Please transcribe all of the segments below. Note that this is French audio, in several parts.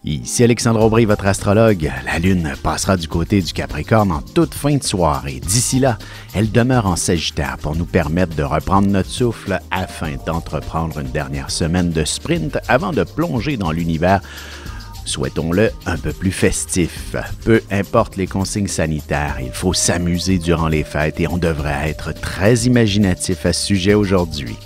Ici Alexandre Aubry, votre astrologue. La Lune passera du côté du Capricorne en toute fin de soirée. D'ici là, elle demeure en Sagittaire pour nous permettre de reprendre notre souffle afin d'entreprendre une dernière semaine de sprint avant de plonger dans l'univers, souhaitons-le, un peu plus festif. Peu importe les consignes sanitaires, il faut s'amuser durant les fêtes et on devrait être très imaginatif à ce sujet aujourd'hui.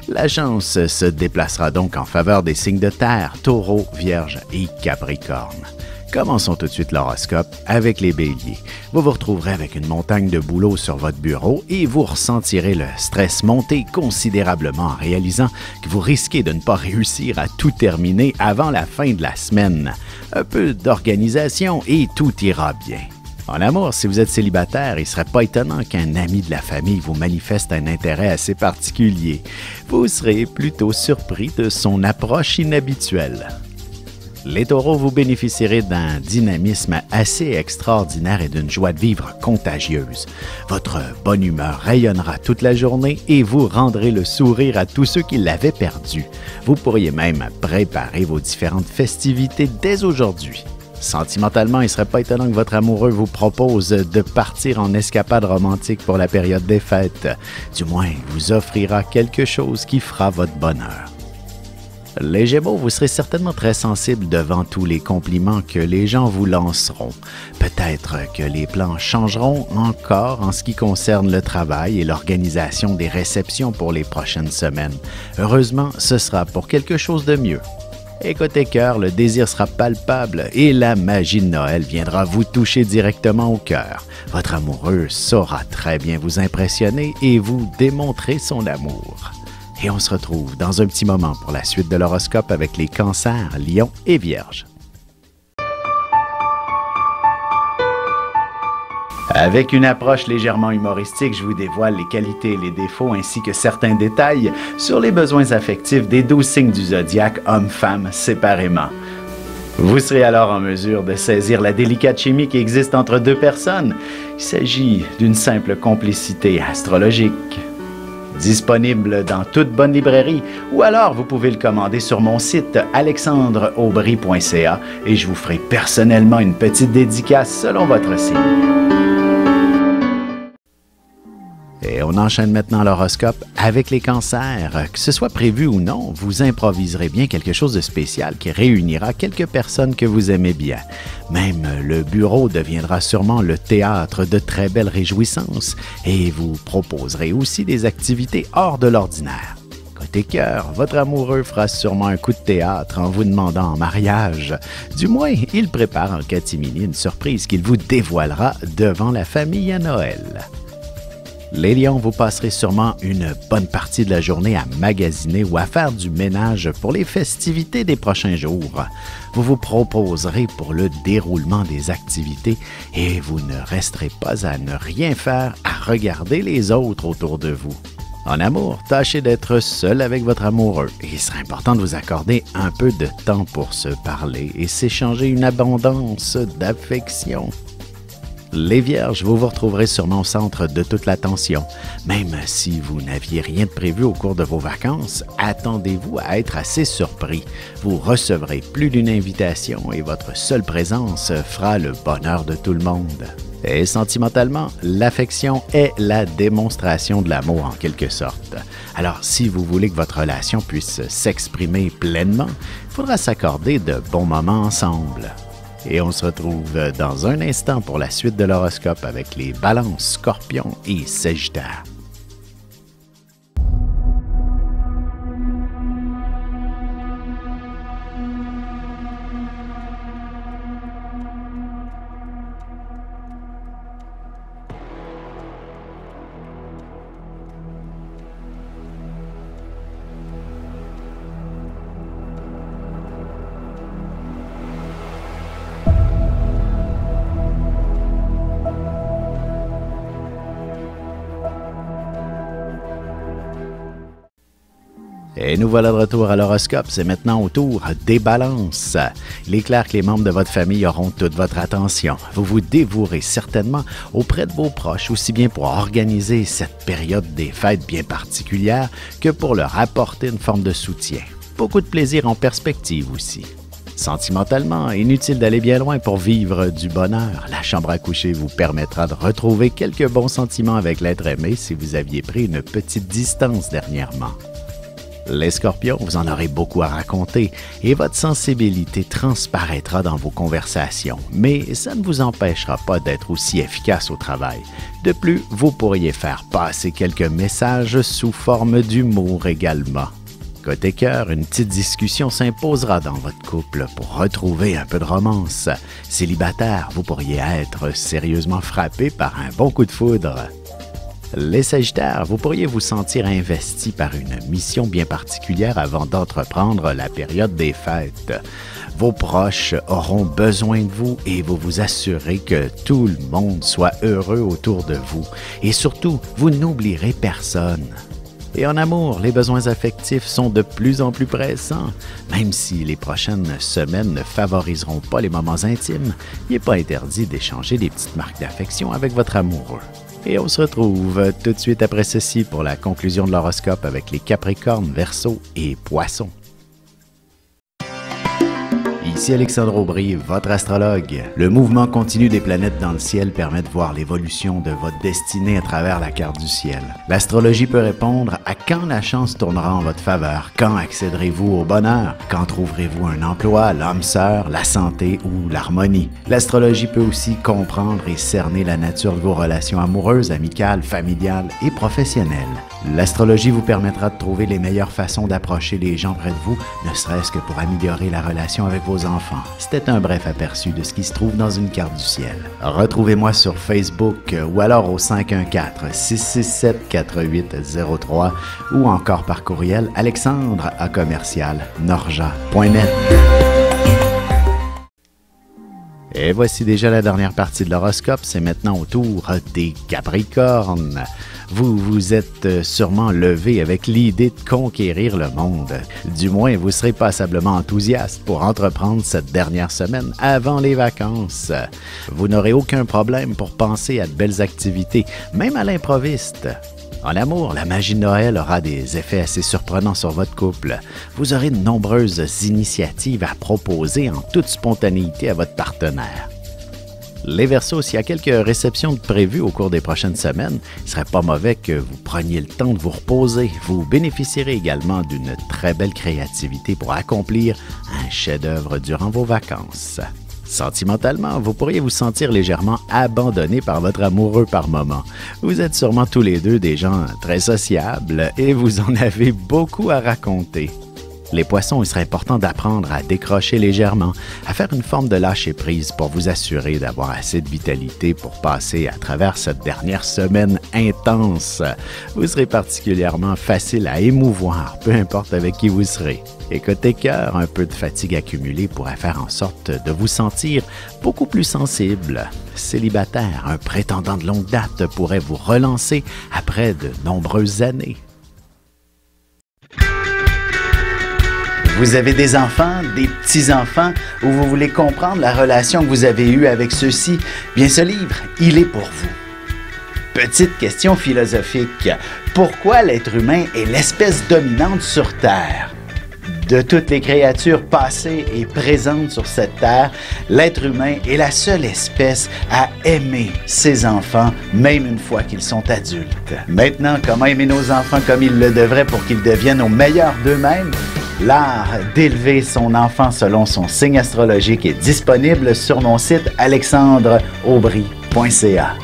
La chance se déplacera donc en faveur des signes de terre, Taureau, Vierge et Capricorne. Commençons tout de suite l'horoscope avec les béliers. Vous vous retrouverez avec une montagne de boulot sur votre bureau et vous ressentirez le stress monter considérablement en réalisant que vous risquez de ne pas réussir à tout terminer avant la fin de la semaine. Un peu d'organisation et tout ira bien. En amour, si vous êtes célibataire, il ne serait pas étonnant qu'un ami de la famille vous manifeste un intérêt assez particulier. Vous serez plutôt surpris de son approche inhabituelle. Les taureaux, vous bénéficierez d'un dynamisme assez extraordinaire et d'une joie de vivre contagieuse. Votre bonne humeur rayonnera toute la journée et vous rendrez le sourire à tous ceux qui l'avaient perdu. Vous pourriez même préparer vos différentes festivités dès aujourd'hui. Sentimentalement, il ne serait pas étonnant que votre amoureux vous propose de partir en escapade romantique pour la période des fêtes. Du moins, il vous offrira quelque chose qui fera votre bonheur. Les Gémeaux, vous serez certainement très sensibles devant tous les compliments que les gens vous lanceront. Peut-être que les plans changeront encore en ce qui concerne le travail et l'organisation des réceptions pour les prochaines semaines. Heureusement, ce sera pour quelque chose de mieux. Et côté cœur, le désir sera palpable et la magie de Noël viendra vous toucher directement au cœur. Votre amoureux saura très bien vous impressionner et vous démontrer son amour. Et on se retrouve dans un petit moment pour la suite de l'horoscope avec les cancers, lions et vierges. Avec une approche légèrement humoristique, je vous dévoile les qualités et les défauts ainsi que certains détails sur les besoins affectifs des 12 signes du zodiaque, hommes-femmes séparément. Vous serez alors en mesure de saisir la délicate chimie qui existe entre deux personnes. Il s'agit d'une simple complicité astrologique. Disponible dans toute bonne librairie ou alors vous pouvez le commander sur mon site alexandreaubry.ca et je vous ferai personnellement une petite dédicace selon votre signe. Et on enchaîne maintenant l'horoscope avec les cancers. Que ce soit prévu ou non, vous improviserez bien quelque chose de spécial qui réunira quelques personnes que vous aimez bien. Même le bureau deviendra sûrement le théâtre de très belles réjouissances et vous proposerez aussi des activités hors de l'ordinaire. Côté cœur, votre amoureux fera sûrement un coup de théâtre en vous demandant en mariage. Du moins, il prépare en catimini une surprise qu'il vous dévoilera devant la famille à Noël. Les lions, vous passerez sûrement une bonne partie de la journée à magasiner ou à faire du ménage pour les festivités des prochains jours. Vous vous proposerez pour le déroulement des activités et vous ne resterez pas à ne rien faire, à regarder les autres autour de vous. En amour, tâchez d'être seul avec votre amoureux et il sera important de vous accorder un peu de temps pour se parler et s'échanger une abondance d'affection. Les Vierges, vous vous retrouverez sûrement au centre de toute l'attention. Même si vous n'aviez rien de prévu au cours de vos vacances, attendez-vous à être assez surpris. Vous recevrez plus d'une invitation et votre seule présence fera le bonheur de tout le monde. Et sentimentalement, l'affection est la démonstration de l'amour en quelque sorte. Alors, si vous voulez que votre relation puisse s'exprimer pleinement, il faudra s'accorder de bons moments ensemble. Et on se retrouve dans un instant pour la suite de l'horoscope avec les balances, scorpions et sagittaires. Et nous voilà de retour à l'horoscope, c'est maintenant au tour des balances. Il est clair que les membres de votre famille auront toute votre attention. Vous vous dévouerez certainement auprès de vos proches, aussi bien pour organiser cette période des fêtes bien particulière que pour leur apporter une forme de soutien. Beaucoup de plaisir en perspective aussi. Sentimentalement, inutile d'aller bien loin pour vivre du bonheur. La chambre à coucher vous permettra de retrouver quelques bons sentiments avec l'être aimé si vous aviez pris une petite distance dernièrement. Les Scorpions, vous en aurez beaucoup à raconter et votre sensibilité transparaîtra dans vos conversations, mais ça ne vous empêchera pas d'être aussi efficace au travail. De plus, vous pourriez faire passer quelques messages sous forme d'humour également. Côté cœur, une petite discussion s'imposera dans votre couple pour retrouver un peu de romance. Célibataire, vous pourriez être sérieusement frappé par un bon coup de foudre. Les Sagittaires, vous pourriez vous sentir investi par une mission bien particulière avant d'entreprendre la période des fêtes. Vos proches auront besoin de vous et vous vous assurez que tout le monde soit heureux autour de vous. Et surtout, vous n'oublierez personne. Et en amour, les besoins affectifs sont de plus en plus pressants. Même si les prochaines semaines ne favoriseront pas les moments intimes, il n'est pas interdit d'échanger des petites marques d'affection avec votre amoureux. Et on se retrouve tout de suite après ceci pour la conclusion de l'horoscope avec les Capricornes, Verseaux et Poissons. Ici Alexandre Aubry, votre astrologue. Le mouvement continu des planètes dans le ciel permet de voir l'évolution de votre destinée à travers la carte du ciel. L'astrologie peut répondre à quand la chance tournera en votre faveur, quand accéderez-vous au bonheur, quand trouverez-vous un emploi, l'âme sœur, la santé ou l'harmonie. L'astrologie peut aussi comprendre et cerner la nature de vos relations amoureuses, amicales, familiales et professionnelles. L'astrologie vous permettra de trouver les meilleures façons d'approcher les gens près de vous, ne serait-ce que pour améliorer la relation avec vos enfants. C'était un bref aperçu de ce qui se trouve dans une carte du ciel. Retrouvez-moi sur Facebook ou alors au 514-667-4803 ou encore par courriel alexandre@norja.net. Et voici déjà la dernière partie de l'horoscope, c'est maintenant au tour des Capricornes. Vous vous êtes sûrement levé avec l'idée de conquérir le monde. Du moins, vous serez passablement enthousiaste pour entreprendre cette dernière semaine avant les vacances. Vous n'aurez aucun problème pour penser à de belles activités, même à l'improviste. En amour, la magie de Noël aura des effets assez surprenants sur votre couple. Vous aurez de nombreuses initiatives à proposer en toute spontanéité à votre partenaire. Les Verseaux, s'il y a quelques réceptions de prévues au cours des prochaines semaines, il ne serait pas mauvais que vous preniez le temps de vous reposer. Vous bénéficierez également d'une très belle créativité pour accomplir un chef-d'œuvre durant vos vacances. Sentimentalement, vous pourriez vous sentir légèrement abandonné par votre amoureux par moment. Vous êtes sûrement tous les deux des gens très sociables et vous en avez beaucoup à raconter. Les Poissons, il serait important d'apprendre à décrocher légèrement, à faire une forme de lâcher-prise pour vous assurer d'avoir assez de vitalité pour passer à travers cette dernière semaine intense. Vous serez particulièrement facile à émouvoir, peu importe avec qui vous serez. Et côté cœur, un peu de fatigue accumulée pourrait faire en sorte de vous sentir beaucoup plus sensible. Célibataire, un prétendant de longue date pourrait vous relancer après de nombreuses années. Vous avez des enfants, des petits-enfants, ou vous voulez comprendre la relation que vous avez eue avec ceux-ci? Bien, ce livre, il est pour vous. Petite question philosophique. Pourquoi l'être humain est l'espèce dominante sur Terre? De toutes les créatures passées et présentes sur cette terre, l'être humain est la seule espèce à aimer ses enfants, même une fois qu'ils sont adultes. Maintenant, comment aimer nos enfants comme ils le devraient pour qu'ils deviennent au meilleur d'eux-mêmes? L'art d'élever son enfant selon son signe astrologique est disponible sur mon site alexandreaubry.ca.